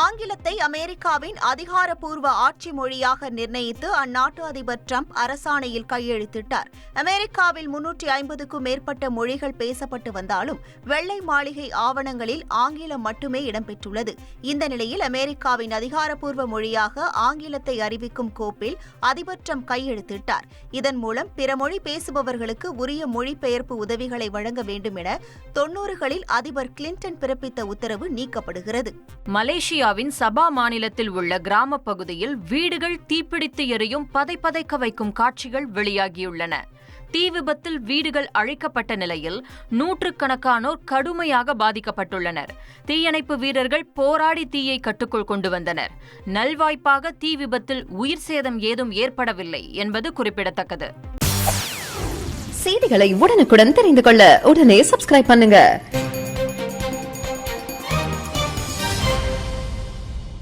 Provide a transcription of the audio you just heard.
ஆங்கிலத்தை அமெரிக்காவின் அதிகாரப்பூர்வ ஆட்சி மொழியாக நிர்ணயித்து அந்நாட்டு அதிபர் டிரம்ப் அரசாணையில் கையெழுத்திட்டார். அமெரிக்காவில் 350க்கும் மேற்பட்ட மொழிகள் பேசப்பட்டு வந்தாலும் வெள்ளை மாளிகை ஆவணங்களில் ஆங்கிலம் மட்டுமே இடம்பெற்றுள்ளது. இந்த நிலையில் அமெரிக்காவின் அதிகாரப்பூர்வ மொழியாக ஆங்கிலத்தை அறிவிக்கும் கோப்பில் அதிபர் டிரம்ப் கையெழுத்திட்டார். இதன் மூலம் பிற மொழி பேசுபவர்களுக்கு உரிய மொழிபெயர்ப்பு உதவிகளை வழங்க வேண்டும் என 90களில் அதிபர் கிளின்டன் பிறப்பித்த உத்தரவு நீக்கப்படுகிறது. மலேசியாவின் சபா மாநிலத்தில் உள்ள கிராம பகுதியில் வீடுகள் தீப்பிடித்து எரியும் பதைப்பதைக்க வைக்கும் காட்சிகள் வெளியாகியுள்ளன. தீ விபத்தில் வீடுகள் அழிக்கப்பட்ட நிலையில் நூற்றுக்கணக்கானோர் கடுமையாக பாதிக்கப்பட்டுள்ளனர். தீயணைப்பு வீரர்கள் போராடி தீயை கட்டுக்குள் கொண்டு வந்தனர். நல்வாய்ப்பாக தீ விபத்தில் உயிர் சேதம் ஏதும் ஏற்படவில்லை என்பது குறிப்பிடத்தக்கது. செய்திகளை உடனுக்குடன் தெரிந்து கொள்ள உடனே சப்ஸ்கிரைப் பண்ணுங்க.